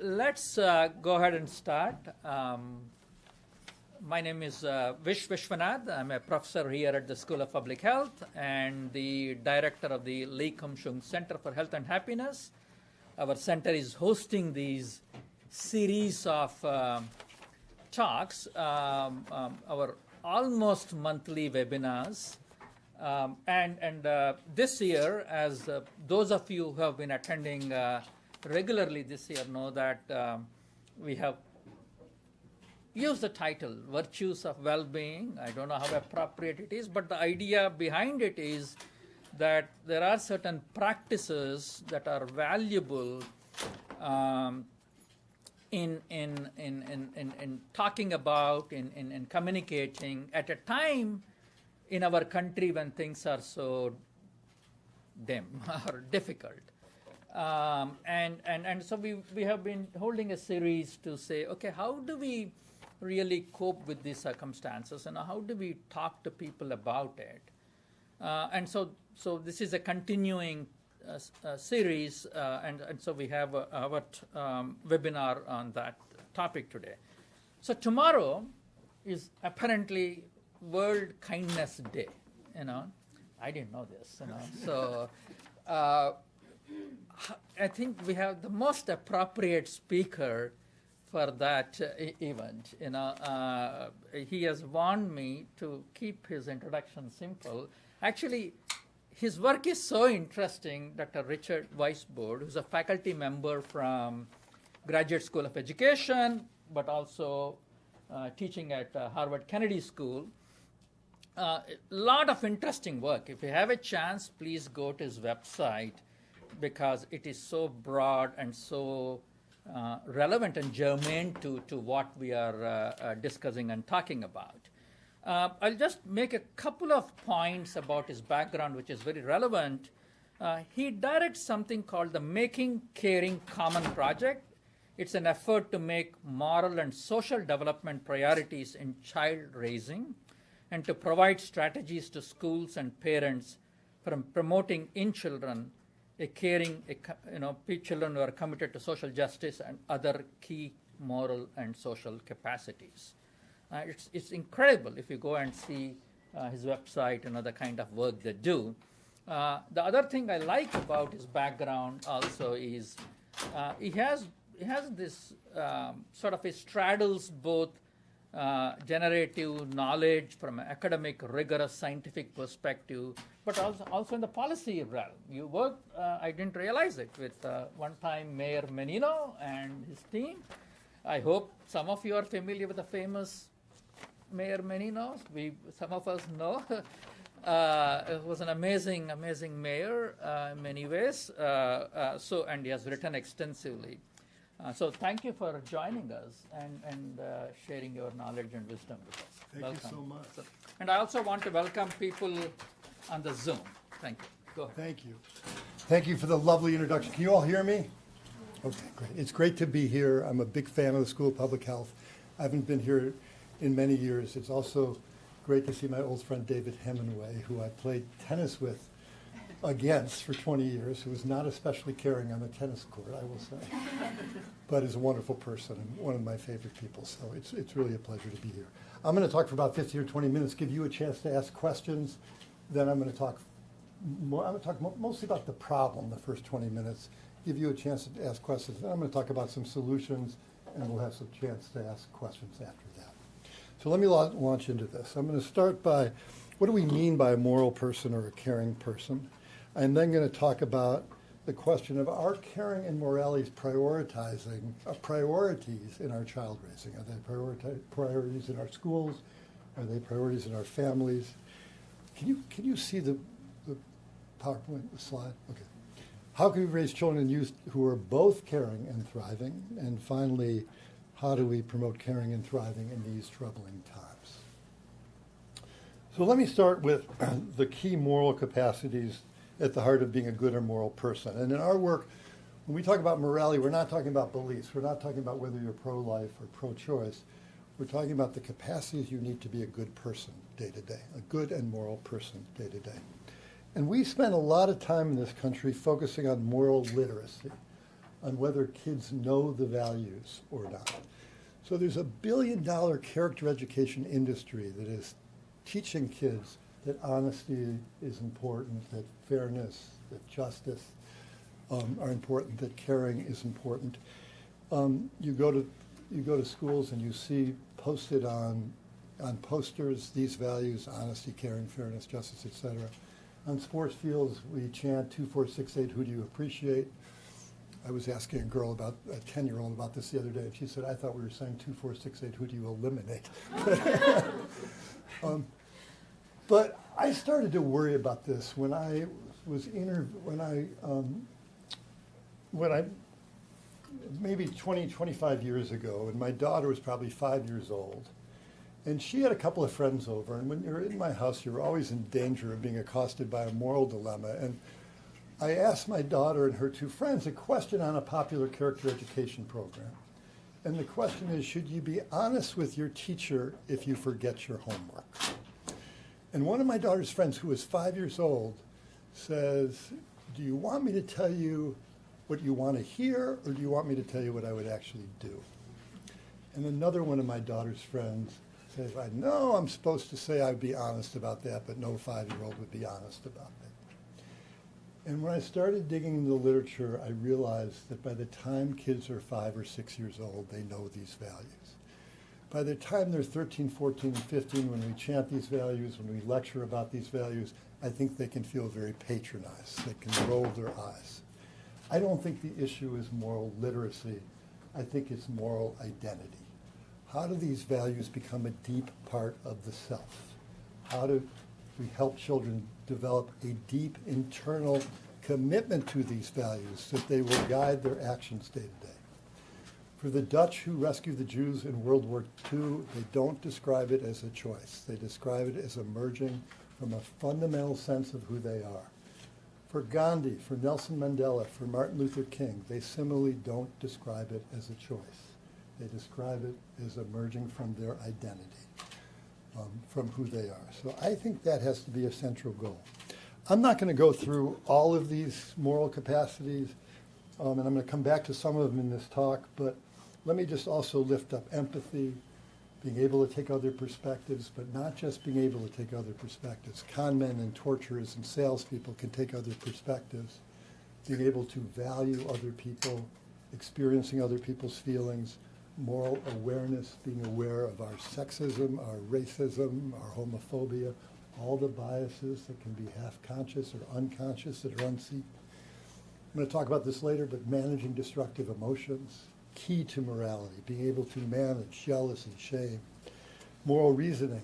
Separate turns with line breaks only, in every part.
Let's go ahead and start. My name is Vishwanath. I'm a professor here at the School of Public Health and the director of the Lee Kum-Shung Center for Health and Happiness. Our center is hosting these series of talks, our almost monthly webinars. And this year, as those of you who have been attending regularly this year know that we have used the title Virtues of Well-Being. I don't know how appropriate it is, but the idea behind it is that there are certain practices that are valuable in talking about, in communicating at a time in our country when things are so dim or difficult. And so we have been holding a series to say, okay, how do we really cope with these circumstances, and how do we talk to people about it? And so this is a continuing series, and so we have our webinar on that topic today. So tomorrow is apparently World Kindness Day. I didn't know this. So I think we have the most appropriate speaker for that event. He has warned me to keep his introduction simple. Actually, his work is so interesting. Dr. Richard Weissbourd, who's a faculty member from Graduate School of Education, but also teaching at Harvard Kennedy School. A lot of interesting work. If you have a chance, please go to his website because it is so broad and so relevant and germane to what we are discussing and talking about. I'll just make a couple of points about his background, which is very relevant. He directs something called the Making Caring Common Project. It's an effort to make moral and social development priorities in child raising and to provide strategies to schools and parents from promoting in children children who are committed to social justice and other key moral and social capacities. It's incredible if you go and see his website and the kind of work they do. The other thing I like about his background also is he has this sort of, he straddles both generative knowledge from an academic, rigorous scientific perspective, but also in the policy realm. You work, I didn't realize it, with one-time Mayor Menino and his team. I hope some of you are familiar with the famous Mayor Menino. Some of us know. It was an amazing mayor in many ways. And he has written extensively. So thank you for joining us and sharing your knowledge and wisdom with us.
Thank you so much.
And I also want to welcome people on the Zoom. Thank you. Go ahead.
Thank you. Thank you for the lovely introduction. Can you all hear me? Okay, great. It's great to be here. I'm a big fan of the School of Public Health. I haven't been here in many years. It's also great to see my old friend David Hemingway, who I played tennis with against for 20 years, who was not especially caring on the tennis court, I will say, but is a wonderful person and one of my favorite people. So it's really a pleasure to be here. I'm going to talk for about 15 or 20 minutes, give you a chance to ask questions. Then I'm going to talk mostly about the problem the first 20 minutes, give you a chance to ask questions. Then I'm going to talk about some solutions, and we'll have some chance to ask questions after that. So let me launch into this. I'm going to start by, what do we mean by a moral person or a caring person? I'm then going to talk about the question of, are caring and moralities prioritizing priorities in our child raising? Are they priorities in our schools? Are they priorities in our families? Can you see the PowerPoint, the slide? Okay. How can we raise children and youth who are both caring and thriving? And finally, how do we promote caring and thriving in these troubling times? So let me start with the key moral capacities at the heart of being a good or moral person. And in our work, when we talk about morality, we're not talking about beliefs. We're not talking about whether you're pro-life or pro-choice. We're talking about the capacities you need to be a good person day to day, a good and moral person day to day. And we spend a lot of time in this country focusing on moral literacy. on whether kids know the values or not. So there's a $1 billion character education industry that is teaching kids that honesty is important, that fairness, that justice are important, that caring is important. You go to schools and you see posted on posters these values: honesty, caring, fairness, justice, etc. On sports fields, we chant 2468, who do you appreciate? I was asking a girl, about a 10-year-old, about this the other day, and she said, I thought we were saying 2468, who do you eliminate? But I started to worry about this when I was maybe 20, 25 years ago, and my daughter was probably 5 years old. And she had a couple of friends over, and when you're in my house, you're always in danger of being accosted by a moral dilemma. And I asked my daughter and her two friends a question on a popular character education program. And the question is, should you be honest with your teacher if you forget your homework? And one of my daughter's friends, who was 5 years old, says, do you want me to tell you what you want to hear, or do you want me to tell you what I would actually do? And another one of my daughter's friends says, I know I'm supposed to say I'd be honest about that, but no 5-year-old would be honest about that. And when I started digging into the literature, I realized that by the time kids are 5 or 6 years old, they know these values. By the time they're 13, 14, and 15, when we chant these values, when we lecture about these values, I think they can feel very patronized. They can roll their eyes. I don't think the issue is moral literacy. I think it's moral identity. How do these values become a deep part of the self? How do we help children develop a deep internal commitment to these values so that they will guide their actions day to day? For the Dutch who rescued the Jews in World War II, they don't describe it as a choice. They describe it as emerging from a fundamental sense of who they are. For Gandhi, for Nelson Mandela, for Martin Luther King, they similarly don't describe it as a choice. They describe it as emerging from their identity, from who they are. So I think that has to be a central goal. I'm not going to go through all of these moral capacities, and I'm going to come back to some of them in this talk, but let me just also lift up empathy, being able to take other perspectives, but not just being able to take other perspectives. Con men and torturers and salespeople can take other perspectives. Being able to value other people, experiencing other people's feelings, moral awareness, being aware of our sexism, our racism, our homophobia, all the biases that can be half-conscious or unconscious that are unseen. I'm going to talk about this later, but managing destructive emotions, key to morality, being able to manage jealousy, shame, moral reasoning,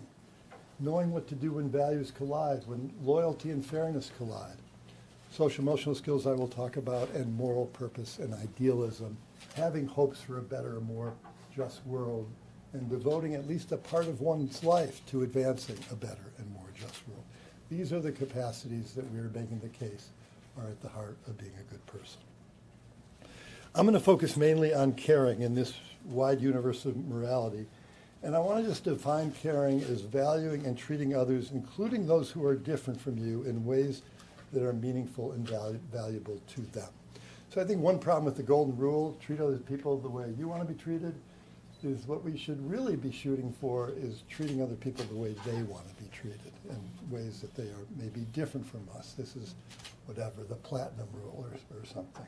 knowing what to do when values collide, when loyalty and fairness collide, social emotional skills I will talk about, and moral purpose and idealism, having hopes for a better, more just world, and devoting at least a part of one's life to advancing a better and more just world. These are the capacities that we're making the case are at the heart of being a good person. I'm going to focus mainly on caring in this wide universe of morality, and I want to just define caring as valuing and treating others, including those who are different from you, in ways that are meaningful and valuable to them. So I think one problem with the golden rule, treat other people the way you want to be treated, is what we should really be shooting for is treating other people the way they want to be treated in ways that they are maybe different from us. This is whatever, the platinum rule or something.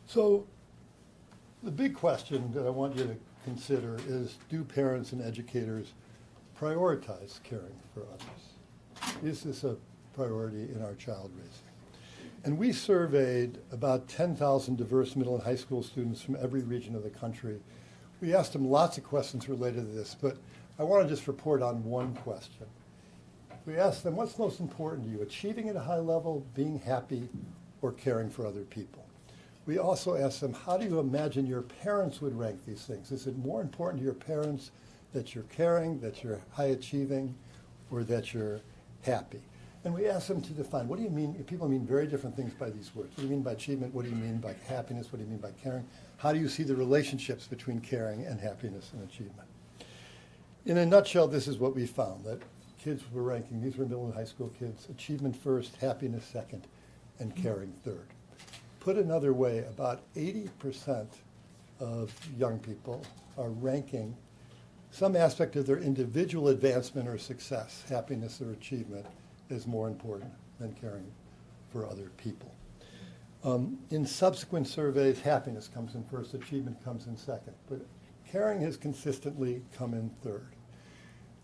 So the big question that I want you to consider is, do parents and educators prioritize caring for others? Is this a priority in our child raising? And we surveyed about 10,000 diverse middle and high school students from every region of the country. We asked them lots of questions related to this, but I want to just report on one question. We asked them, what's most important to you, achieving at a high level, being happy, or caring for other people? We also asked them, how do you imagine your parents would rank these things? Is it more important to your parents that you're caring, that you're high achieving, or that you're happy? And we asked them to define, what do you mean? People mean very different things by these words. What do you mean by achievement? What do you mean by happiness? What do you mean by caring? How do you see the relationships between caring and happiness and achievement? In a nutshell, this is what we found, that kids were ranking, these were middle and high school kids, achievement first, happiness second, and caring third. Put another way, about 80% of young people are ranking some aspect of their individual advancement or success, happiness or achievement, as more important than caring for other people. In subsequent surveys, happiness comes in first, achievement comes in second, but caring has consistently come in third.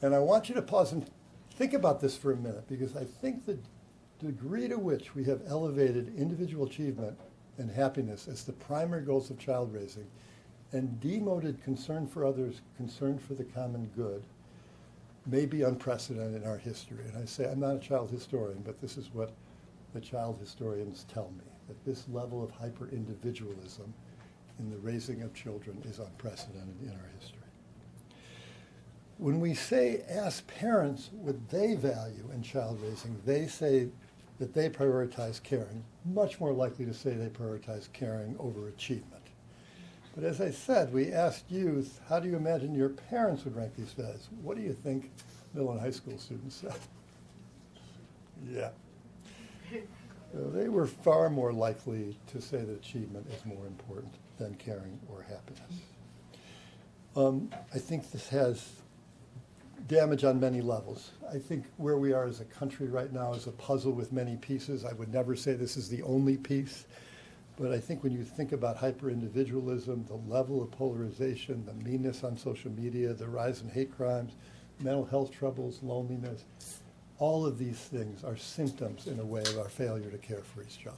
And I want you to pause and think about this for a minute, because I think the degree to which we have elevated individual achievement and happiness as the primary goals of child raising and demoted concern for others, concern for the common good, may be unprecedented in our history. And I say, I'm not a child historian, but this is what the child historians tell me, that this level of hyper-individualism in the raising of children is unprecedented in our history. When we say, ask parents what they value in child raising, they say that they prioritize caring, much more likely to say they prioritize caring over achievement. But as I said, we asked youth, how do you imagine your parents would rank these values? What do you think middle and high school students said? Yeah. So they were far more likely to say that achievement is more important than caring or happiness. I think this has damage on many levels. I think where we are as a country right now is a puzzle with many pieces. I would never say this is the only piece, but I think when you think about hyper-individualism, the level of polarization, the meanness on social media, the rise in hate crimes, mental health troubles, loneliness, all of these things are symptoms, in a way, of our failure to care for each other.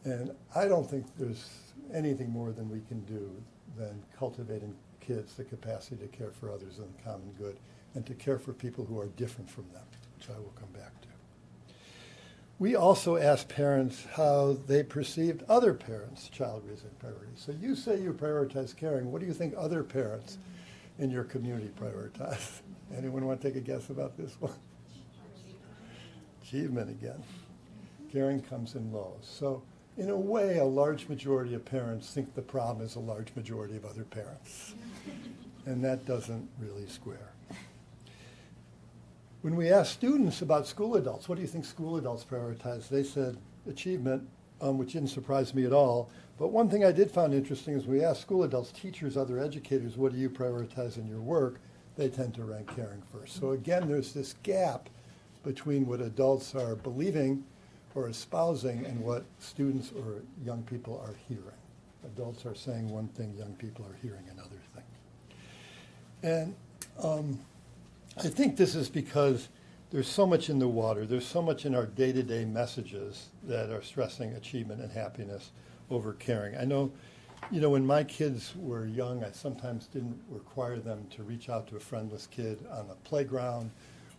And I don't think there's anything more than we can do than cultivating kids the capacity to care for others in the common good and to care for people who are different from them, which I will come back to. We also asked parents how they perceived other parents' child raising priorities. So you say you prioritize caring. What do you think other parents in your community prioritize? Anyone want to take a guess about this one? Achievement again. Caring comes in lows. So in a way, a large majority of parents think the problem is a large majority of other parents. And that doesn't really square. When we asked students about school adults, what do you think school adults prioritize? They said achievement, which didn't surprise me at all. But one thing I did find interesting is we asked school adults, teachers, other educators, what do you prioritize in your work? They tend to rank caring first. So again, there's this gap between what adults are believing or espousing and what students or young people are hearing. Adults are saying one thing, young people are hearing another thing. And I think this is because there's so much in the water. There's so much in our day-to-day messages that are stressing achievement and happiness over caring. I know, when my kids were young, I sometimes didn't require them to reach out to a friendless kid on a playground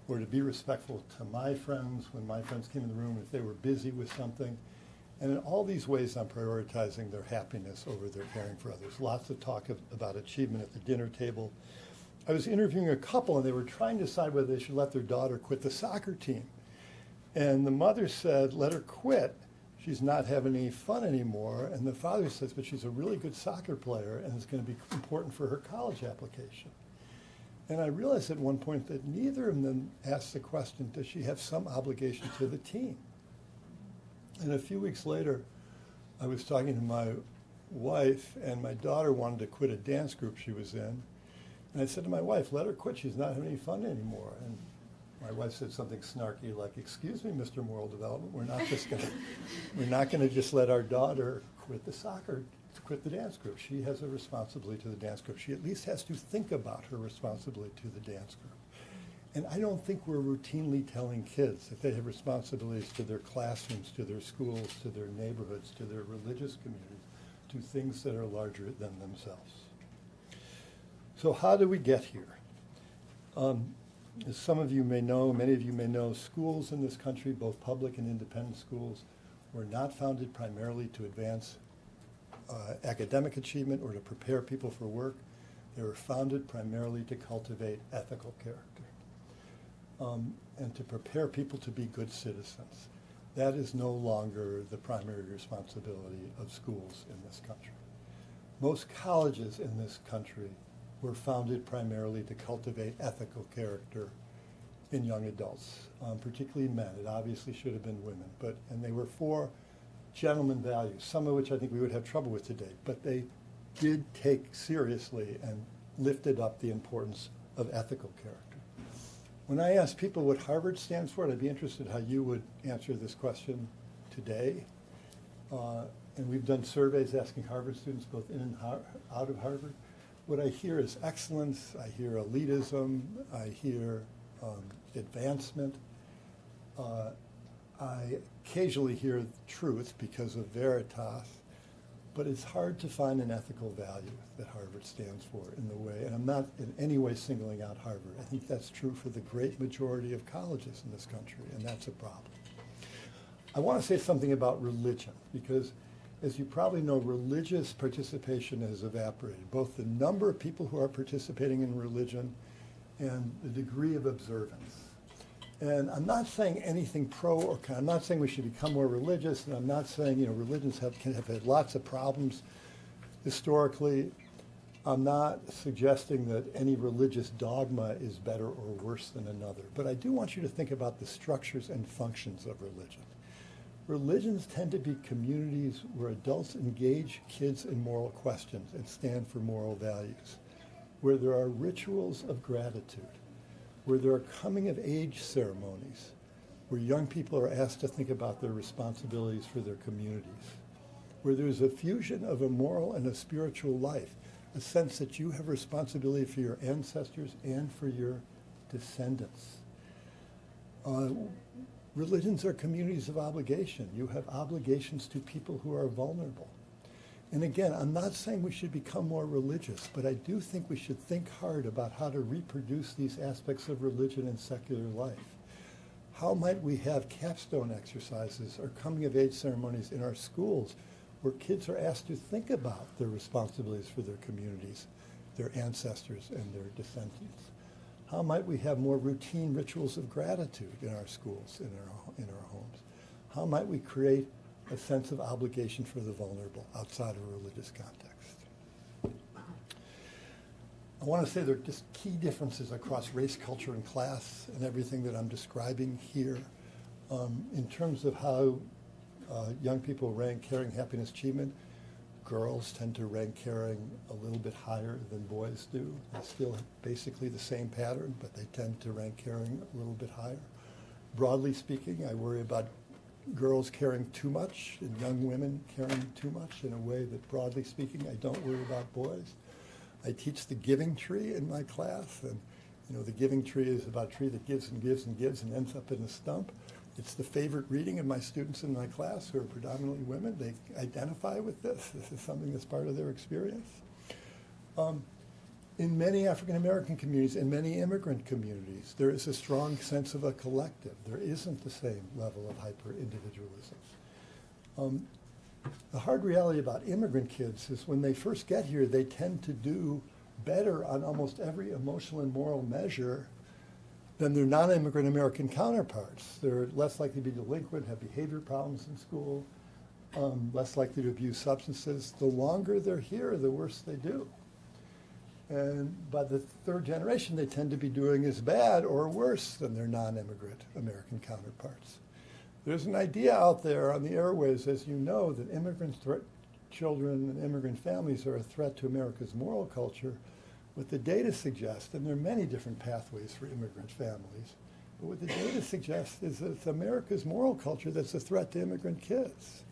or to be respectful to my friends when my friends came in the room if they were busy with something. And in all these ways, I'm prioritizing their happiness over their caring for others. Lots of talk about achievement at the dinner table. I was interviewing a couple, and they were trying to decide whether they should let their daughter quit the soccer team. And the mother said, let her quit. She's not having any fun anymore. And the father says, but she's a really good soccer player, and it's going to be important for her college application. And I realized at one point that neither of them asked the question, does she have some obligation to the team? And a few weeks later, I was talking to my wife, and my daughter wanted to quit a dance group she was in. And I said to my wife, let her quit. She's not having any fun anymore. And my wife said something snarky like, excuse me, Mr. Moral Development, we're not going to just let our daughter quit the dance group. She has a responsibility to the dance group. She at least has to think about her responsibility to the dance group. And I don't think we're routinely telling kids that they have responsibilities to their classrooms, to their schools, to their neighborhoods, to their religious communities, to things that are larger than themselves. So how do we get here? As some of you may know, many of you may know, schools in this country, both public and independent schools, were not founded primarily to advance academic achievement or to prepare people for work. They were founded primarily to cultivate ethical character and to prepare people to be good citizens. That is no longer the primary responsibility of schools in this country. Most colleges in this country were founded primarily to cultivate ethical character in young adults, particularly men. It obviously should have been women, and they were 4 gentleman values, some of which I think we would have trouble with today, but they did take seriously and lifted up the importance of ethical character. When I ask people what Harvard stands for, I'd be interested how you would answer this question today. And we've done surveys asking Harvard students both in and out of Harvard. What I hear is excellence, I hear elitism, I hear advancement. I occasionally hear truth because of veritas, but it's hard to find an ethical value that Harvard stands for in the way, and I'm not in any way singling out Harvard. I think that's true for the great majority of colleges in this country, and that's a problem. I want to say something about religion, because as you probably know, religious participation has evaporated, both the number of people who are participating in religion and the degree of observance. And I'm not saying anything pro or con. I'm not saying we should become more religious, and I'm not saying, religions can have had lots of problems historically. I'm not suggesting that any religious dogma is better or worse than another. But I do want you to think about the structures and functions of religion. Religions tend to be communities where adults engage kids in moral questions and stand for moral values, where there are rituals of gratitude, where there are coming-of-age ceremonies, where young people are asked to think about their responsibilities for their communities, where there's a fusion of a moral and a spiritual life, a sense that you have responsibility for your ancestors and for your descendants. Religions are communities of obligation. You have obligations to people who are vulnerable. And again, I'm not saying we should become more religious, but I do think we should think hard about how to reproduce these aspects of religion in secular life. How might we have capstone exercises or coming-of-age ceremonies in our schools where kids are asked to think about their responsibilities for their communities, their ancestors, and their descendants? How might we have more routine rituals of gratitude in our schools, in our homes? How might we create a sense of obligation for the vulnerable outside of a religious context? I want to say there are just key differences across race, culture, and class and everything that I'm describing here in terms of how young people rank caring, happiness, achievement. Girls tend to rank caring a little bit higher than boys do. They still have basically the same pattern, but they tend to rank caring a little bit higher. Broadly speaking, I worry about girls caring too much and young women caring too much in a way that, broadly speaking, I don't worry about boys. I teach the giving tree in my class, and the giving tree is about a tree that gives and gives and gives and ends up in a stump. It's the favorite reading of my students in my class, who are predominantly women. They identify with this. This is something that's part of their experience. In many African American communities, in many immigrant communities, there is a strong sense of a collective. There isn't the same level of hyper-individualism. The hard reality about immigrant kids is when they first get here, they tend to do better on almost every emotional and moral measure than their non-immigrant American counterparts. They're less likely to be delinquent, have behavior problems in school, less likely to abuse substances. The longer they're here, the worse they do. And by the third generation, they tend to be doing as bad or worse than their non-immigrant American counterparts. There's an idea out there on the airways, as you know, that immigrant children and immigrant families are a threat to America's moral culture. What the data suggests, and there are many different pathways for immigrant families, but what the data suggests is that it's America's moral culture that's a threat to immigrant kids.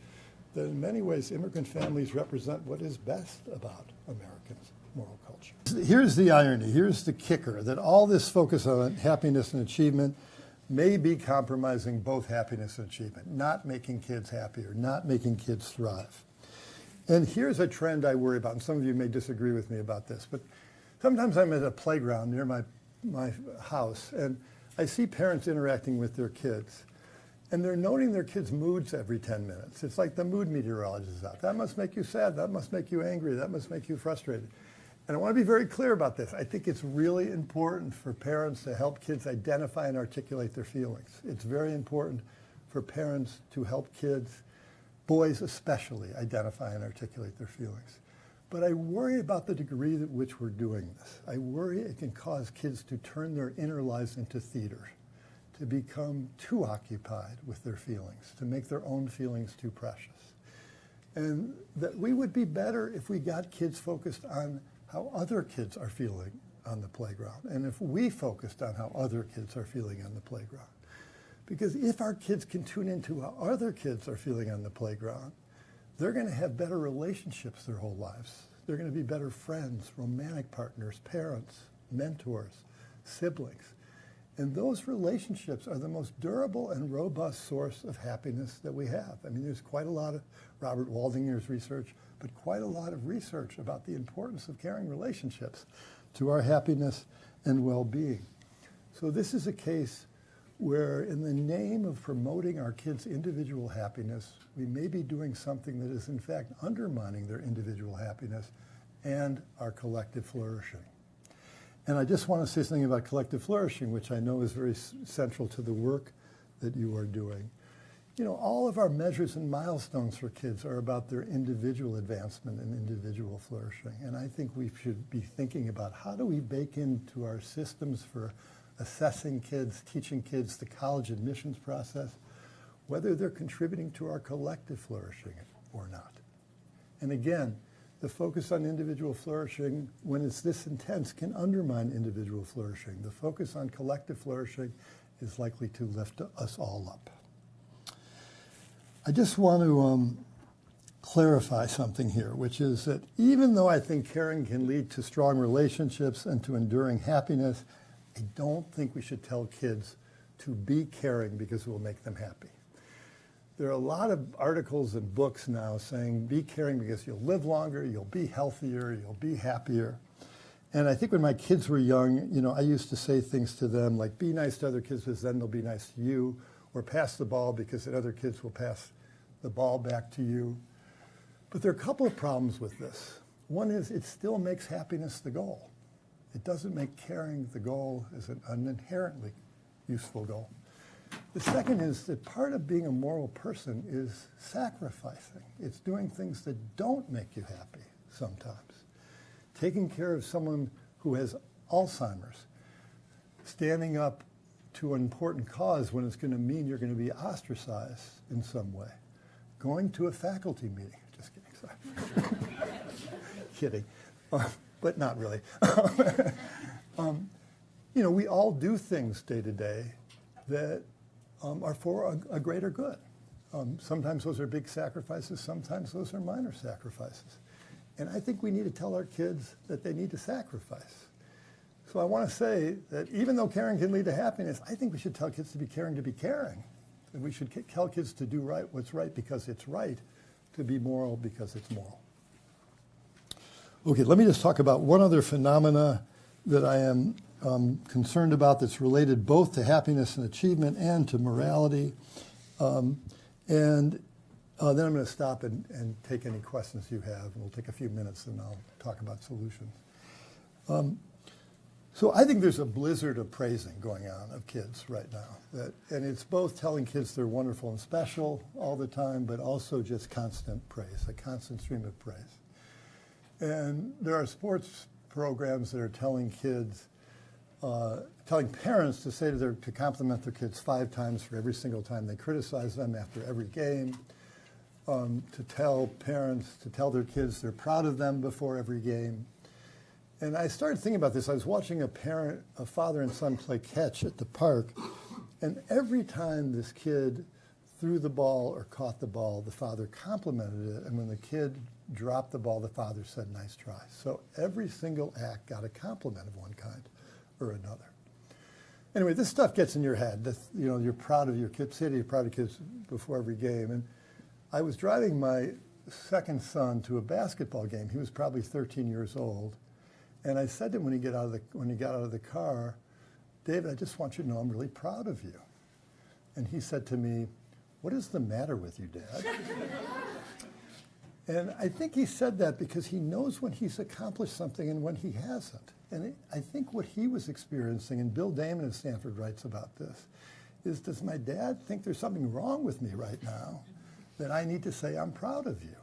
That in many ways, immigrant families represent what is best about Americans' moral culture. Here's the irony, here's the kicker, that all this focus on happiness and achievement may be compromising both happiness and achievement, not making kids happier, not making kids thrive. And here's a trend I worry about, and some of you may disagree with me about this, but sometimes I'm at a playground near my house, and I see parents interacting with their kids, and they're noting their kids' moods every 10 minutes. It's like the mood meteorologist is out. That must make you sad. That must make you angry. That must make you frustrated. And I want to be very clear about this. I think it's really important for parents to help kids identify and articulate their feelings. It's very important for parents to help kids, boys especially, identify and articulate their feelings. But I worry about the degree at which we're doing this. I worry it can cause kids to turn their inner lives into theater. to become too occupied with their feelings, to make their own feelings too precious. And that we would be better if we got kids focused on how other kids are feeling on the playground, and if we focused on how other kids are feeling on the playground. Because if our kids can tune into how other kids are feeling on the playground, they're going to have better relationships their whole lives. They're going to be better friends, romantic partners, parents, mentors, siblings. And those relationships are the most durable and robust source of happiness that we have. I mean, there's quite a lot of Robert Waldinger's research, but quite a lot of research about the importance of caring relationships to our happiness and well-being. So this is a case where in the name of promoting our kids' individual happiness, we may be doing something that is in fact undermining their individual happiness and our collective flourishing. And I just want to say something about collective flourishing, which I know is very central to the work that you are doing. You know, all of our measures and milestones for kids are about their individual advancement and individual flourishing. And I think we should be thinking about how do we bake into our systems for assessing kids, teaching kids the college admissions process, whether they're contributing to our collective flourishing or not. And again, the focus on individual flourishing, when it's this intense, can undermine individual flourishing. The focus on collective flourishing is likely to lift us all up. I just want to clarify something here, which is that even though I think caring can lead to strong relationships and to enduring happiness, I don't think we should tell kids to be caring because it will make them happy. There are a lot of articles and books now saying be caring because you'll live longer, you'll be healthier, you'll be happier. And I think when my kids were young, you know, I used to say things to them like, be nice to other kids because then they'll be nice to you, or pass the ball because the other kids will pass the ball back to you. But there are a couple of problems with this. One is it still makes happiness the goal. It doesn't make caring the goal as an inherently useful goal. The second is that part of being a moral person is sacrificing. It's doing things that don't make you happy sometimes. Taking care of someone who has Alzheimer's, standing up to an important cause when it's going to mean you're going to be ostracized in some way. Going to a faculty meeting. Just kidding, sorry. Kidding. But not really. You know, we all do things day to day that are for a greater good. Sometimes those are big sacrifices, sometimes those are minor sacrifices. And I think we need to tell our kids that they need to sacrifice. So I want to say that even though caring can lead to happiness, I think we should tell kids to be caring. And we should tell kids to do what's right because it's right, to be moral because it's moral. Okay, let me just talk about one other phenomena that I am concerned about that's related both to happiness and achievement and to morality. Then I'm going to stop and take any questions you have. We'll take a few minutes and I'll talk about solutions. So I think there's a blizzard of praising going on of kids right now. And it's both telling kids they're wonderful and special all the time, but also just constant praise, a constant stream of praise. And there are sports programs that are telling kids, telling parents to compliment their kids 5 times for every single time they criticize them after every game, to tell parents to tell their kids they're proud of them before every game. And I started thinking about this. I was watching a father and son play catch at the park, and every time this kid threw the ball or caught the ball, the father complimented it, and when the kid dropped the ball, the father said, nice try. So every single act got a compliment of one kind or another. Anyway, this stuff gets in your head. You know, you're proud of your kids, say you're proud of kids before every game. And I was driving my second son to a basketball game. He was probably 13 years old. And I said to him when he got out of the car, David, I just want you to know I'm really proud of you. And he said to me, what is the matter with you, Dad? And I think he said that because he knows when he's accomplished something and when he hasn't. And I think what he was experiencing, and Bill Damon at Stanford writes about this, is does my dad think there's something wrong with me right now that I need to say I'm proud of you?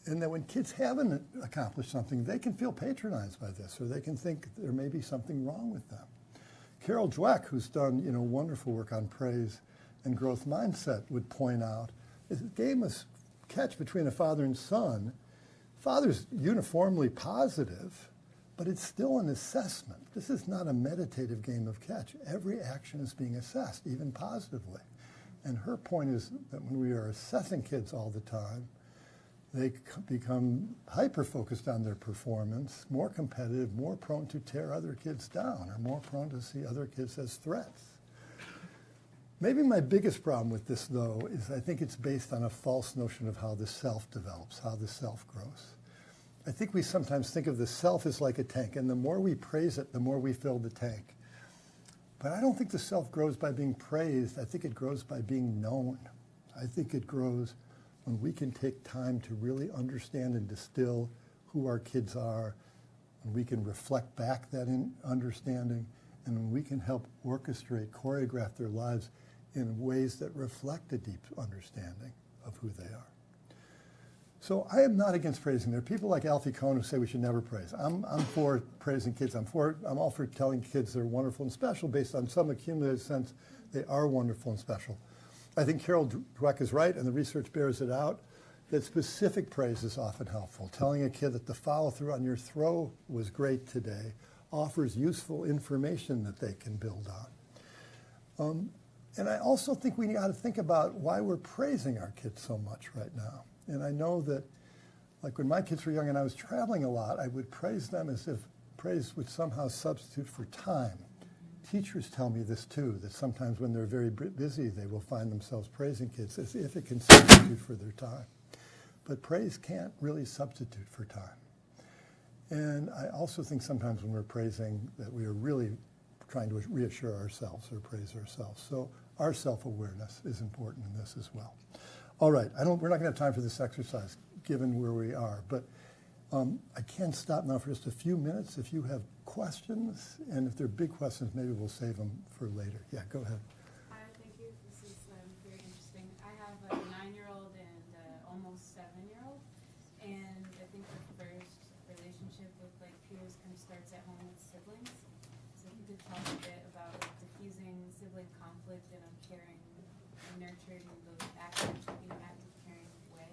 And that when kids haven't accomplished something, they can feel patronized by this, or they can think there may be something wrong with them. Carol Dweck, who's done wonderful work on praise and growth mindset, would point out is a game of catch between a father and son. Father's uniformly positive, but it's still an assessment. This is not a meditative game of catch. Every action is being assessed, even positively. And her point is that when we are assessing kids all the time, they become hyper-focused on their performance, more competitive, more prone to tear other kids down, or more prone to see other kids as threats. Maybe my biggest problem with this, though, is I think it's based on a false notion of how the self develops, how the self grows. I think we sometimes think of the self as like a tank, and the more we praise it, the more we fill the tank. But I don't think the self grows by being praised. I think it grows by being known. I think it grows when we can take time to really understand and distill who our kids are, when we can reflect back that understanding, and when we can help orchestrate, choreograph their lives in ways that reflect a deep understanding of who they are. So I am not against praising. There are people like Alfie Kohn who say we should never praise. I'm for praising kids. I'm all for telling kids they're wonderful and special based on some accumulated sense they are wonderful and special. I think Carol Dweck is right, and the research bears it out, that specific praise is often helpful. Telling a kid that the follow-through on your throw was great today offers useful information that they can build on. And I also think we got to think about why we're praising our kids so much right now. And I know that, like when my kids were young and I was traveling a lot, I would praise them as if praise would somehow substitute for time. Teachers tell me this too, that sometimes when they're very busy, they will find themselves praising kids as if it can substitute for their time. But praise can't really substitute for time. And I also think sometimes when we're praising that we are really trying to reassure ourselves or praise ourselves. So our self-awareness is important in this as well. All right, we're not going to have time for this exercise, given where we are, but I can stop now for just a few minutes if you have questions, and if they're big questions, maybe we'll save them for later. Yeah, go ahead.
Hi, thank you. This is very interesting. I have a 9-year-old and almost 7-year-old, and I think the first relationship with peers kind of starts at home with siblings. So if you could talk a bit about diffusing sibling conflict in a caring and nurturing those active, active caring way.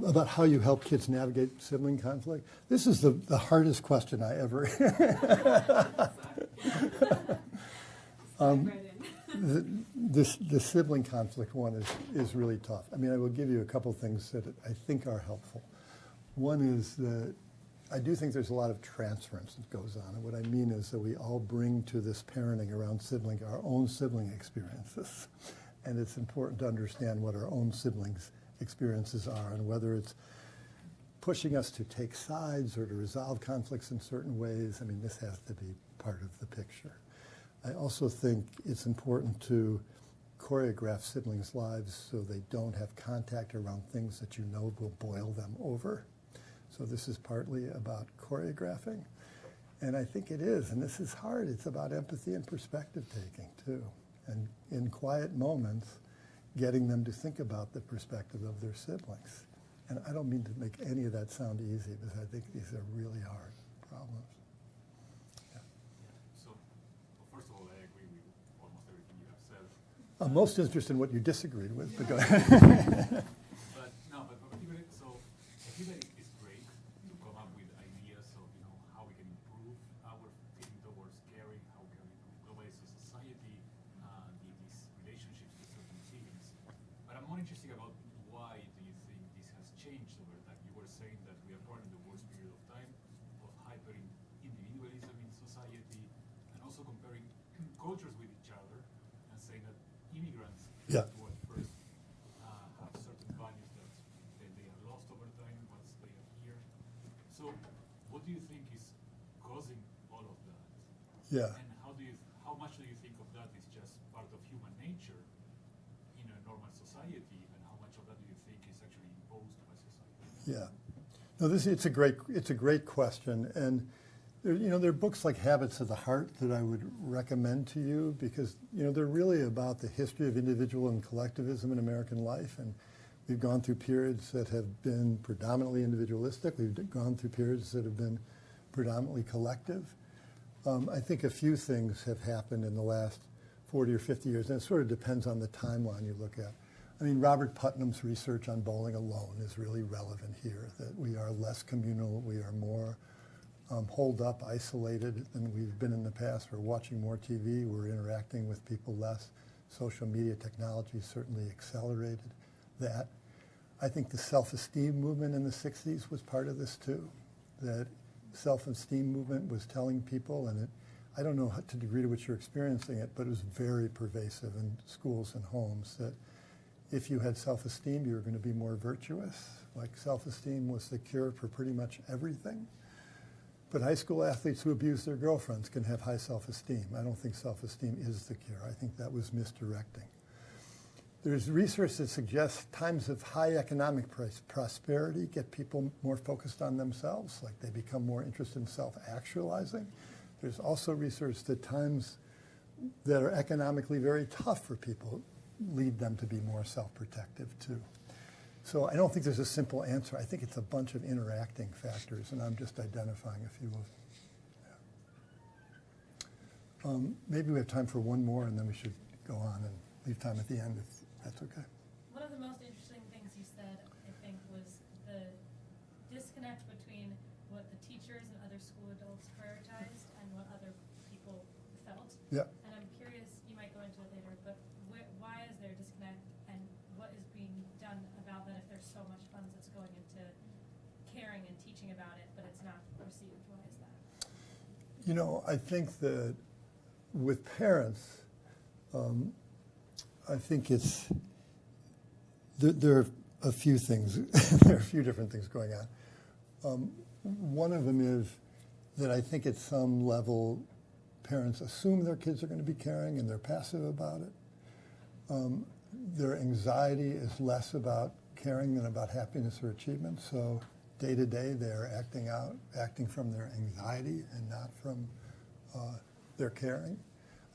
About how you help kids navigate sibling conflict. This is the hardest question I ever. The sibling conflict one is really tough. I mean, I will give you a couple things that I think are helpful. One is that I do think there's a lot of transference that goes on. And what I mean is that we all bring to this parenting around sibling our own sibling experiences. And it's important to understand what our own siblings' experiences are and whether it's pushing us to take sides or to resolve conflicts in certain ways. I mean, this has to be part of the picture. I also think it's important to choreograph siblings' lives so they don't have contact around things that you know will boil them over. So this is partly about choreographing. And I think it is, and this is hard. It's about empathy and perspective taking, too. And in quiet moments, getting them to think about the perspective of their siblings. And I don't mean to make any of that sound easy, because I think these are really hard problems. Yeah.
So, first of all, I agree with almost everything you have said.
I'm most interested in what you disagreed with, but go ahead.
But particularly, so I think that it's great to come up with ideas of how we can improve our feeling towards caring, how we can improve globally as a society, these relationships with certain siblings. But I'm more interested about why do you think this has changed over time? You were saying that we are probably in the worst period of time of hyper-individualism in society, and also comparing cultures with each other, and saying that immigrants
Yeah.
to at first have certain values that they are lost over time once they are here. So what do you think is causing all of that?
Yeah.
And how much do you think of that is just part of human nature in a normal society, and how much of that do you think is actually imposed by society?
Yeah. No, it's a great question, and there are books like Habits of the Heart that I would recommend to you because they're really about the history of individual and collectivism in American life, and we've gone through periods that have been predominantly individualistic. We've gone through periods that have been predominantly collective. I think a few things have happened in the last 40 or 50 years, and it sort of depends on the timeline you look at. I mean, Robert Putnam's research on bowling alone is really relevant here, that we are less communal, we are more holed up, isolated than we've been in the past. We're watching more TV, we're interacting with people less. Social media technology certainly accelerated that. I think the self-esteem movement in the 60s was part of this too, that self-esteem movement was telling people, and I don't know to the degree to which you're experiencing it, but it was very pervasive in schools and homes, that if you had self-esteem, you were going to be more virtuous. Like self-esteem was the cure for pretty much everything. But high school athletes who abuse their girlfriends can have high self-esteem. I don't think self-esteem is the cure. I think that was misdirecting. There's research that suggests times of high economic prosperity get people more focused on themselves, like they become more interested in self-actualizing. There's also research that times that are economically very tough for people lead them to be more self-protective too. So I don't think there's a simple answer. I think it's a bunch of interacting factors, and I'm just identifying a few of them. Maybe we have time for one more, and then we should go on and leave time at the end, if that's okay.
One of the most interesting things you said, I think, was the disconnect between what the teachers and other school adults prioritized and what other people felt.
Yeah.
And I'm curious, you might go into it later, but why is there a disconnect, and what is being done about that if there's so much funds that's going into caring and teaching about it, but it's not received? Why is that?
You know, I think that with parents, I think it's, there are a few things, there are a few different things going on. One of them is that I think at some level parents assume their kids are going to be caring and they're passive about it. Their anxiety is less about caring than about happiness or achievement. So day to day they're acting from their anxiety and not from their caring.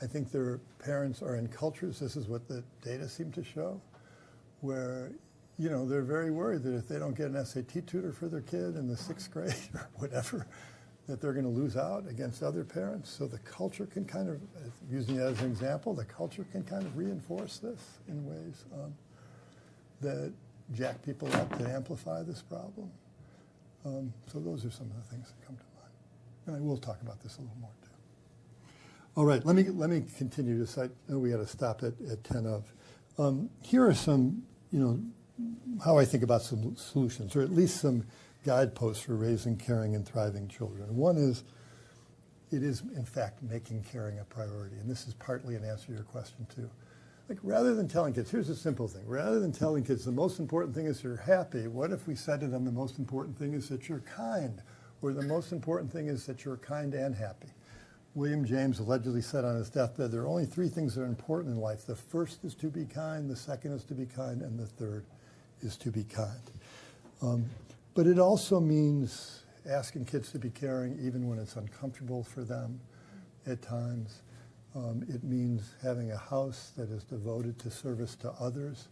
I think their parents are in cultures, this is what the data seem to show, where they're very worried that if they don't get an SAT tutor for their kid in the 6th grade or whatever, that they're going to lose out against other parents. So the culture can kind of, using it as an example, the culture can kind of reinforce this in ways that jack people up to amplify this problem. So those are some of the things that come to mind. And I will talk about this a little more too. All right, let me continue to cite. We got to stop at 10 of. Here are some, how I think about some solutions, or at least some guideposts for raising caring and thriving children. One is, it is in fact making caring a priority, and this is partly an answer to your question too. Like, rather than telling kids, here's a simple thing. Rather than telling kids the most important thing is you're happy, what if we said to them the most important thing is that you're kind, or the most important thing is that you're kind and happy? William James allegedly said on his deathbed, there are only 3 things that are important in life. The first is to be kind, the second is to be kind, and the third is to be kind. But it also means asking kids to be caring even when it's uncomfortable for them at times. It means having a house that is devoted to service to others,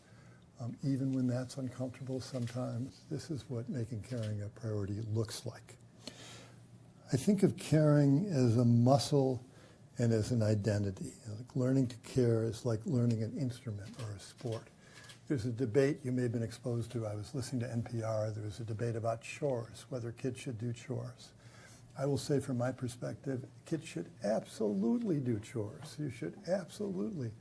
even when that's uncomfortable sometimes. This is what making caring a priority looks like. I think of caring as a muscle and as an identity. Like learning to care is like learning an instrument or a sport. There's a debate you may have been exposed to. I was listening to NPR. There was a debate about chores, whether kids should do chores. I will say from my perspective, kids should absolutely do chores. You should absolutely.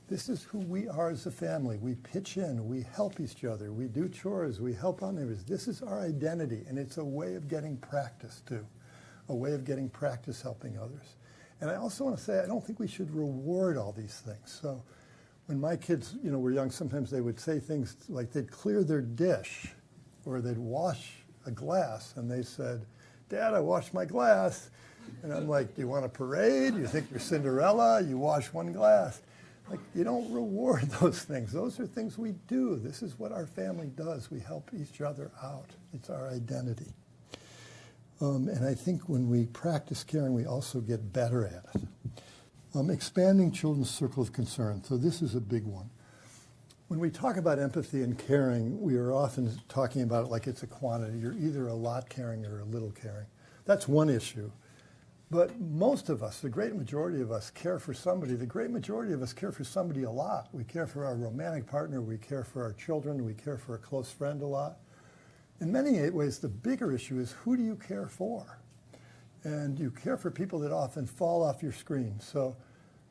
This is who we are as a family. We pitch in, we help each other, we do chores, we help on neighbors. This is our identity, and it's a way of getting practice too, a way of getting practice helping others. And I also want to say, I don't think we should reward all these things. So when my kids, were young, sometimes they would say things like they'd clear their dish or they'd wash a glass, and they said, Dad, I washed my glass. And I'm like, do you want a parade? You think you're Cinderella? You wash one glass. Like, you don't reward those things. Those are things we do. This is what our family does. We help each other out. It's our identity. And I think when we practice caring, we also get better at it. Expanding children's circle of concern. So this is a big one. When we talk about empathy and caring, we are often talking about it like it's a quantity. You're either a lot caring or a little caring. That's one issue. But most of us, the great majority of us, care for somebody. The great majority of us care for somebody a lot. We care for our romantic partner. We care for our children. We care for a close friend a lot. In many ways, the bigger issue is who do you care for? And you care for people that often fall off your screen. So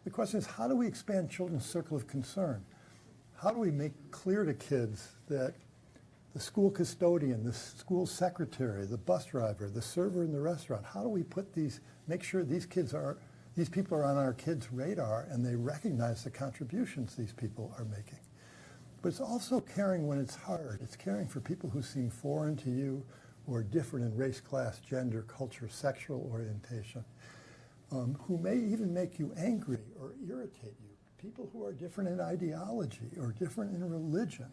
the question is, how do we expand children's circle of concern? How do we make clear to kids that the school custodian, the school secretary, the bus driver, the server in the restaurant, how do we make sure these people are on our kids' radar and they recognize the contributions these people are making? But it's also caring when it's hard. It's caring for people who seem foreign to you or different in race, class, gender, culture, sexual orientation, who may even make you angry or irritate you, people who are different in ideology or different in religion.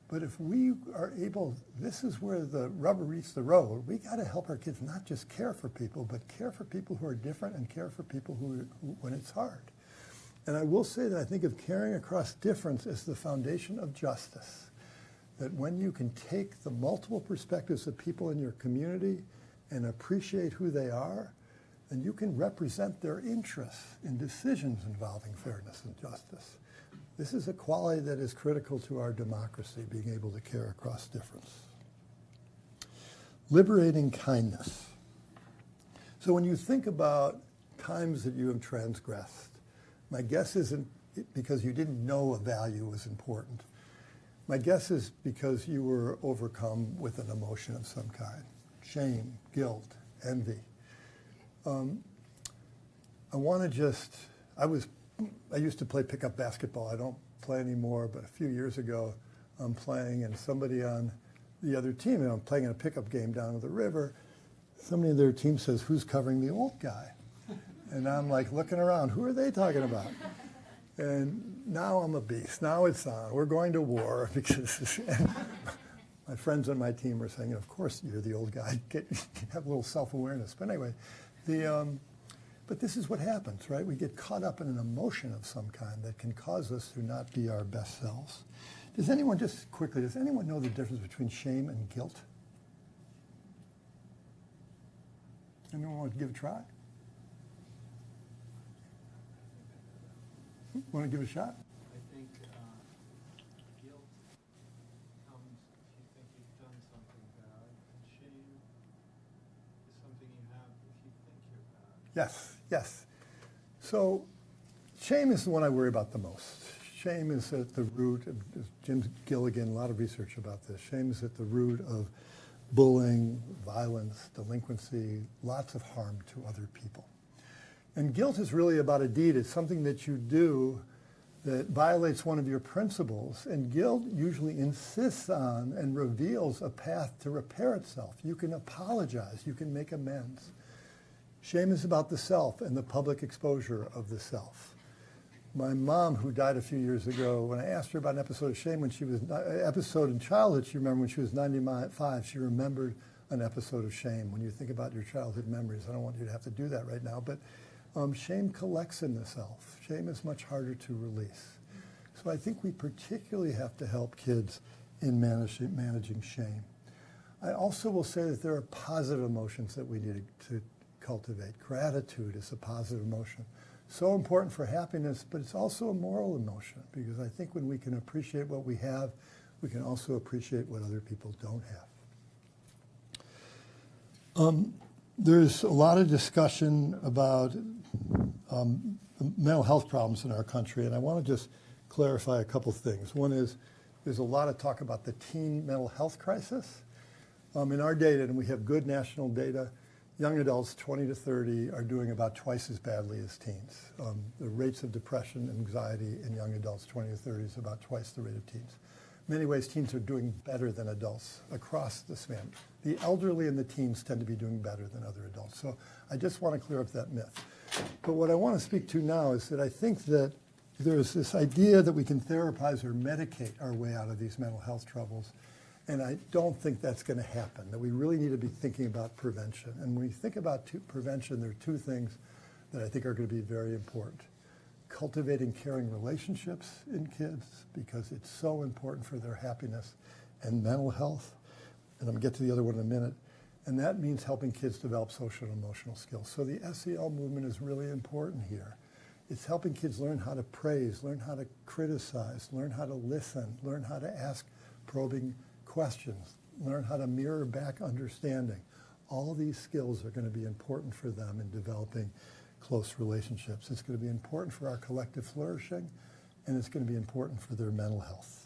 But if we are able, this is where the rubber meets the road. We got to help our kids not just care for people, but care for people who are different and care for people who when it's hard. And I will say that I think of caring across difference as the foundation of justice. That when you can take the multiple perspectives of people in your community and appreciate who they are, then you can represent their interests in decisions involving fairness and justice. This is a quality that is critical to our democracy, being able to care across difference. Liberating kindness. So when you think about times that you have transgressed, my guess isn't because you didn't know a value was important. My guess is because you were overcome with an emotion of some kind. Shame, guilt, envy. I used to play pickup basketball. I don't play anymore, but a few years ago I'm playing and somebody on the other team, and I'm playing in a pickup game down at the river, somebody on their team says, "Who's covering the old guy?" And I'm like looking around, who are they talking about? And now I'm a beast. Now it's on. We're going to war because my friends on my team are saying, of course you're the old guy. Have a little self-awareness. But anyway, but this is what happens, right? We get caught up in an emotion of some kind that can cause us to not be our best selves. Does anyone know the difference between shame and guilt? Anyone want to give it a try? Want to give it a shot?
I think guilt comes if you think you've done something bad, and shame is something you have if you think you're bad.
Yes. So shame is the one I worry about the most. Shame is at the root of Jim Gilligan, a lot of research about this. Shame is at the root of bullying, violence, delinquency, lots of harm to other people. And guilt is really about a deed. It's something that you do that violates one of your principles. And guilt usually insists on and reveals a path to repair itself. You can apologize. You can make amends. Shame is about the self and the public exposure of the self. My mom, who died a few years ago, when I asked her about an episode of shame episode in childhood, she remembered when she was 95, she remembered an episode of shame. When you think about your childhood memories, I don't want you to have to do that right now, but shame collects in the self. Shame is much harder to release. So I think we particularly have to help kids in managing shame. I also will say that there are positive emotions that we need to cultivate. Gratitude is a positive emotion. So important for happiness, but it's also a moral emotion, because I think when we can appreciate what we have, we can also appreciate what other people don't have. There's a lot of discussion about mental health problems in our country, and I want to just clarify a couple things. One is there's a lot of talk about the teen mental health crisis. In our data, and we have good national data, young adults 20 to 30 are doing about twice as badly as teens. The rates of depression and anxiety in young adults 20 to 30 is about twice the rate of teens. In many ways, teens are doing better than adults across the span. The elderly and the teens tend to be doing better than other adults. So I just want to clear up that myth. But what I want to speak to now is that I think that there's this idea that we can therapize or medicate our way out of these mental health troubles. And I don't think that's going to happen, that we really need to be thinking about prevention. And when we think about prevention, there are two things that I think are going to be very important. Cultivating caring relationships in kids, because it's so important for their happiness and mental health. And I'm going to get to the other one in a minute. And that means helping kids develop social and emotional skills. So the SEL movement is really important here. It's helping kids learn how to praise, learn how to criticize, learn how to listen, learn how to ask probing questions, learn how to mirror back understanding. All of these skills are going to be important for them in developing close relationships. It's going to be important for our collective flourishing, and it's going to be important for their mental health.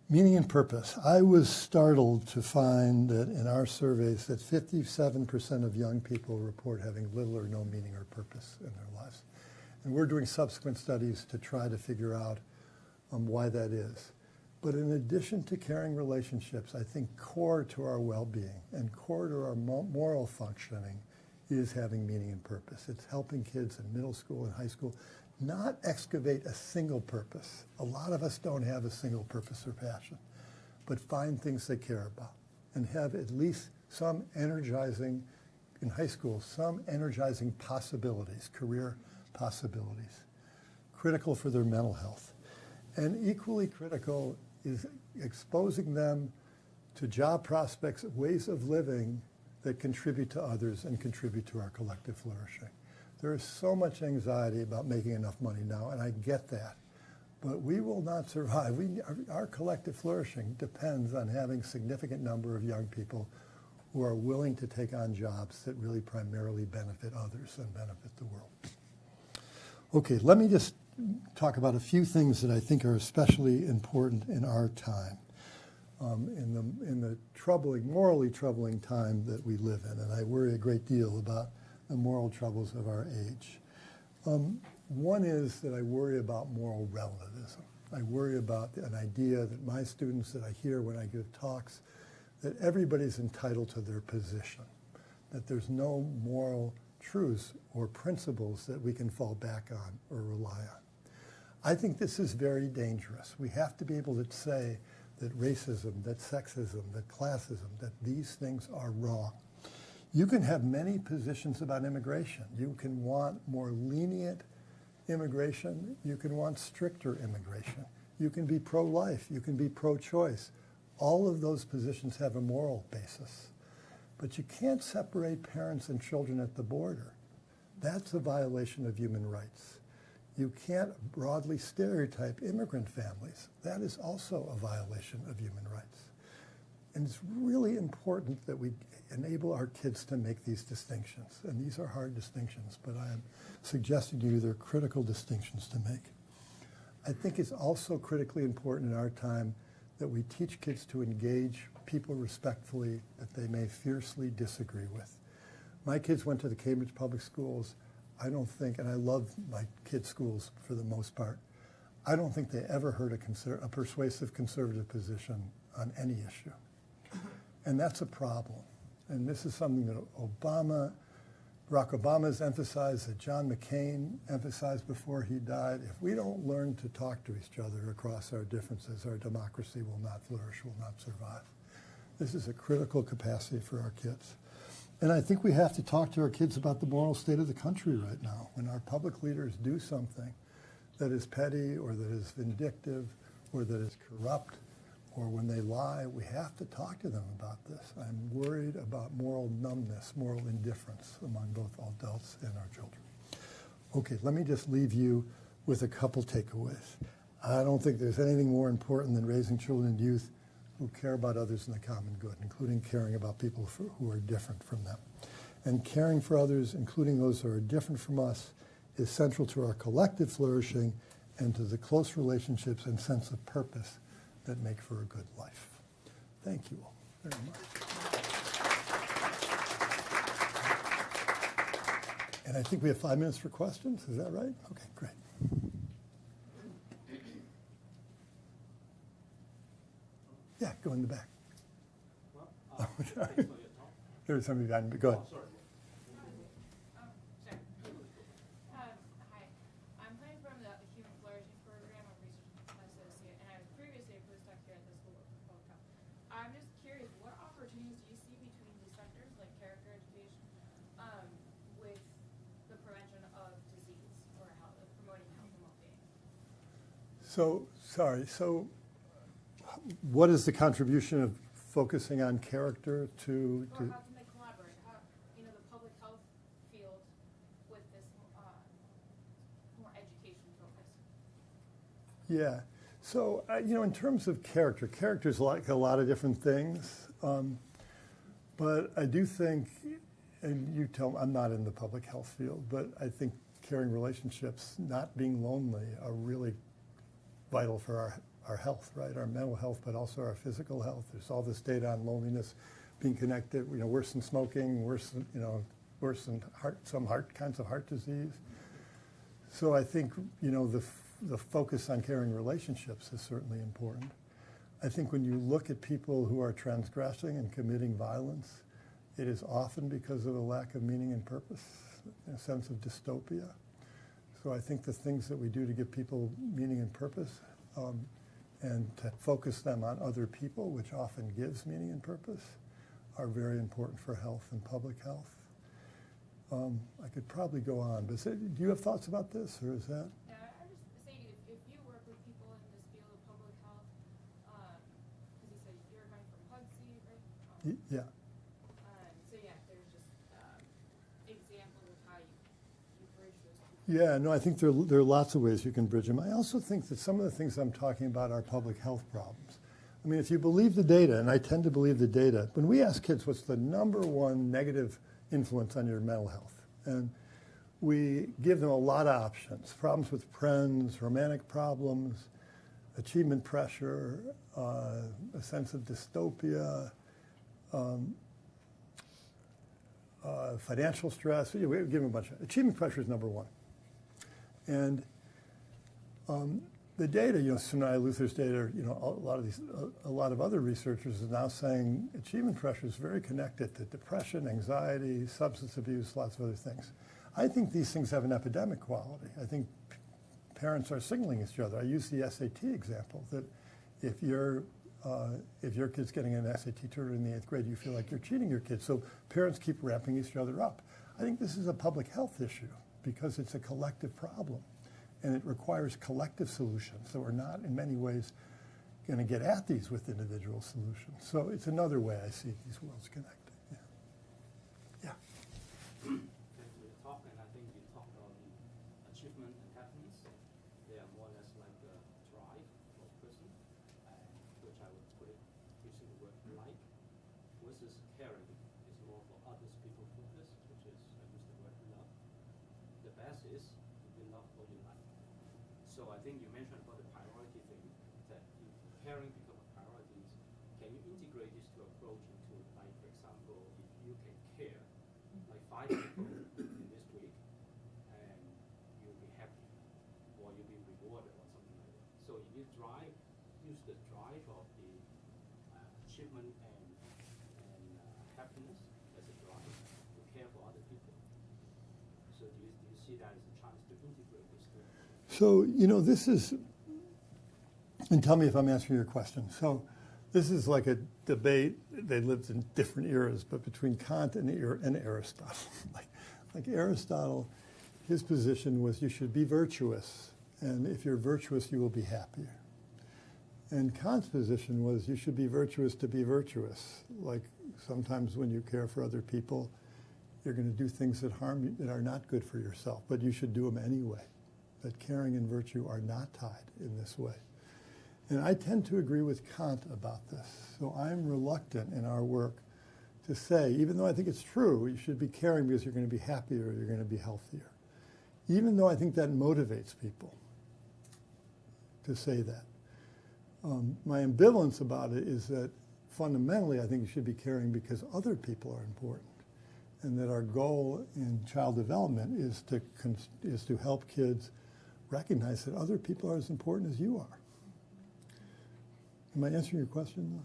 Meaning and purpose. I was startled to find that in our surveys that 57% of young people report having little or no meaning or purpose in their lives. And we're doing subsequent studies to try to figure out why that is. But in addition to caring relationships, I think core to our well-being and core to our moral functioning is having meaning and purpose. It's helping kids in middle school and high school not excavate a single purpose. A lot of us don't have a single purpose or passion, but find things they care about and have at least some energizing, in high school, some energizing possibilities, career possibilities, critical for their mental health. And equally critical is exposing them to job prospects, ways of living that contribute to others and contribute to our collective flourishing. There is so much anxiety about making enough money now, and I get that. But we will not survive. Our collective flourishing depends on having a significant number of young people who are willing to take on jobs that really primarily benefit others and benefit the world. Okay, let me just talk about a few things that I think are especially important in our time, in the troubling, morally troubling time that we live in, and I worry a great deal about the moral troubles of our age. One is that I worry about moral relativism. I worry about an idea that my students that I hear when I give talks, that everybody's entitled to their position, that there's no moral truths or principles that we can fall back on or rely on. I think this is very dangerous. We have to be able to say that racism, that sexism, that classism, that these things are wrong. You can have many positions about immigration. You can want more lenient immigration. You can want stricter immigration. You can be pro-life. You can be pro-choice. All of those positions have a moral basis. But you can't separate parents and children at the border. That's a violation of human rights. You can't broadly stereotype immigrant families. That is also a violation of human rights. And it's really important that we enable our kids to make these distinctions. And these are hard distinctions, but I am suggesting to you they're critical distinctions to make. I think it's also critically important in our time that we teach kids to engage people respectfully that they may fiercely disagree with. My kids went to the Cambridge Public Schools. I don't think, and I love my kids' schools for the most part, I don't think they ever heard a persuasive conservative position on any issue. And that's a problem. And this is something that Barack Obama has emphasized, that John McCain emphasized before he died. If we don't learn to talk to each other across our differences, our democracy will not flourish, will not survive. This is a critical capacity for our kids. And I think we have to talk to our kids about the moral state of the country right now. When our public leaders do something that is petty or that is vindictive or that is corrupt, or when they lie, we have to talk to them about this. I'm worried about moral numbness, moral indifference among both adults and our children. Okay, let me just leave you with a couple takeaways. I don't think there's anything more important than raising children and youth who care about others and the common good, including caring about people who are different from them. And caring for others, including those who are different from us, is central to our collective flourishing and to the close relationships and sense of purpose that make for a good life. Thank you all very much. And I think we have 5 minutes for questions. Is that right? Okay, great. Yeah, go in the back.
Well,
Sorry. There's somebody behind me. Go ahead.
sorry.
Hi, I'm coming from the Human Flourishing Program. I'm a research associate, and I was previously a postdoc here at the School of Public Health. I'm just curious, what opportunities do you see between these sectors, like character education, with the prevention of disease or health, promoting health and well-being?
So, what is the contribution of focusing on character to
Or how can they collaborate? How, the public health field with this more education focus?
yeah. So, in terms of character is like a lot of different things. But I do think, and you tell me, I'm not in the public health field, but I think caring relationships, not being lonely, are really vital for our health, right? Our mental health, but also our physical health. There's all this data on loneliness being connected, worse than smoking, worse than some kinds of heart disease. So I think, the focus on caring relationships is certainly important. I think when you look at people who are transgressing and committing violence, it is often because of a lack of meaning and purpose, a sense of dystopia. So I think the things that we do to give people meaning and purpose and to focus them on other people, which often gives meaning and purpose, are very important for health and public health. I could probably go on, but do you have thoughts about this, or is that?
Yeah, I'm just saying, if you work with people in this field of public health, because you said you're coming from Hugsy, right?
Yeah.
So yeah, there's just examples of how you bridge those two.
Yeah, no, I think there are lots of ways you can bridge them. I also think that some of the things I'm talking about are public health problems. I mean, if you believe the data, and I tend to believe the data, when we ask kids what's the number one negative influence on your mental health, and we give them a lot of options: problems with friends, romantic problems, achievement pressure, a sense of dystopia, financial stress. We give them a bunch of achievement pressure is number one. And the data, Sunai Luther's data, a lot of other researchers are now saying achievement pressure is very connected to depression, anxiety, substance abuse, lots of other things. I think these things have an epidemic quality. I think parents are signaling each other. I use the SAT example, that if your kid's getting an SAT tutor in the 8th grade, you feel like you're cheating your kid. So parents keep ramping each other up. I think this is a public health issue because it's a collective problem, and it requires collective solutions. So we're not, in many ways, going to get at these with individual solutions. So it's another way I see these worlds connected. Yeah.
Thank you for the talk, and I think you talked on achievement and happiness. They are more or less like a drive for a person, which I would put it using the word like, versus caring is more for others, people focus, which is, I use the word love. The best is to be loved what you like. So I think you mentioned about the priority thing, that if caring becomes a priority, can you integrate this to approach into, like, for example, if you can care like 5 people in this week, and you'll be happy, or you'll be rewarded, or something like that. So if you use the drive of the achievement and happiness as a drive to care for other people. So do you see that as a chance to integrate this two?
So, this is, and tell me if I'm answering your question. So this is like a debate. They lived in different eras, but between Kant and Aristotle. like Aristotle, his position was you should be virtuous, and if you're virtuous, you will be happier. And Kant's position was you should be virtuous to be virtuous. Like sometimes when you care for other people, you're going to do things that harm you, that are not good for yourself, but you should do them anyway. That caring and virtue are not tied in this way. And I tend to agree with Kant about this. So I'm reluctant in our work to say, even though I think it's true, you should be caring because you're going to be happier, you're going to be healthier. Even though I think that motivates people to say that. My ambivalence about it is that fundamentally I think you should be caring because other people are important, and that our goal in child development is to help kids recognize that other people are as important as you are. Am I answering your question, though?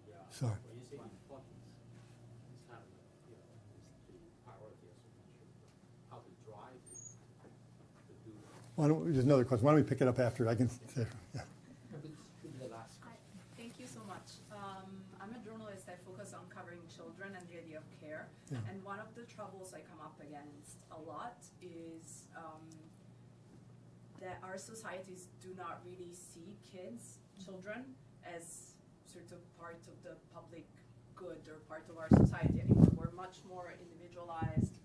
Yeah.
Sorry.
When you say importance, it's not, it's the priority as you mentioned, how to drive it to do that.
There's another question. Why don't we pick it up after? I can say, yeah.
The last
Hi, thank you so much. I'm a journalist. I focus on covering children and the idea of care.
Yeah.
And one of the troubles I come up against a lot is that our societies do not really see kids, children, as sort of part of the public good or part of our society anymore. We're much more individualized,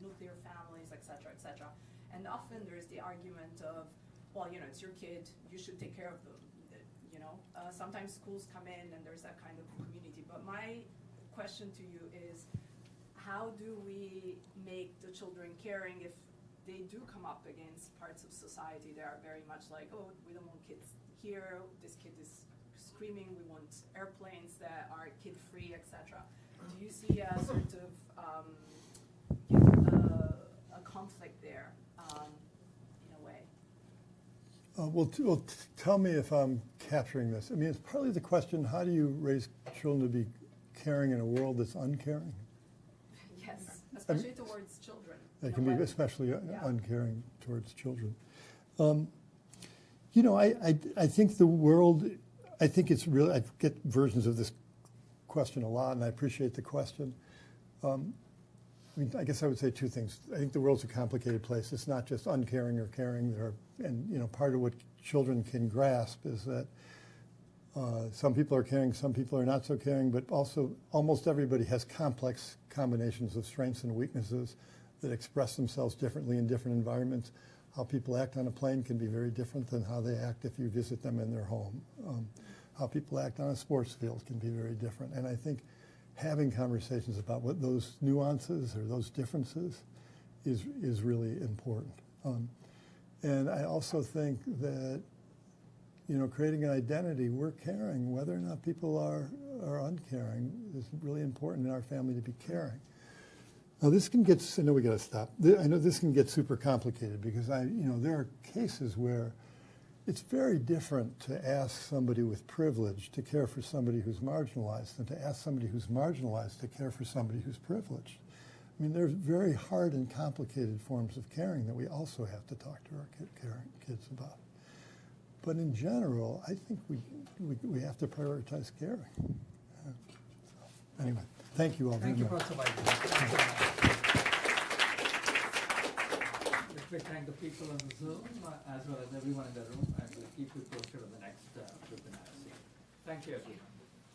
nuclear families, et cetera, et cetera. And often there's the argument of, well, it's your kid, you should take care of them. Sometimes schools come in and there's that kind of community. But my question to you is, how do we make the children caring if they do come up against parts of society that are very much like, oh, we don't want kids here, this kid is screaming, we want airplanes that are kid-free, etc. Do you see a sort of a conflict there in a way?
Well, tell me if I'm capturing this. I mean, it's partly the question, how do you raise children to be caring in a world that's uncaring?
Yes, especially towards children.
It can be especially uncaring towards children. I think the world, I think it's really, I get versions of this question a lot, and I appreciate the question. I guess I would say two things. I think the world's a complicated place. It's not just uncaring or caring. Part of what children can grasp is that some people are caring, some people are not so caring, but also almost everybody has complex combinations of strengths and weaknesses that express themselves differently in different environments. How people act on a plane can be very different than how they act if you visit them in their home. How people act on a sports field can be very different. And I think having conversations about what those nuances or those differences is really important. And I also think that, creating an identity, we're caring. Whether or not people are uncaring is really important in our family to be caring. Now this can get, I know we got to stop. I know this can get super complicated because there are cases where it's very different to ask somebody with privilege to care for somebody who's marginalized than to ask somebody who's marginalized to care for somebody who's privileged. I mean, there's very hard and complicated forms of caring that we also have to talk to our kids about. But in general, I think we have to prioritize caring. Yeah. So, anyway, thank you all very much.
Thank you, Professor Weissbourd. Let me thank the people on the Zoom as well as everyone in the room, and we'll keep you posted on the next webinar. Thank you, everyone.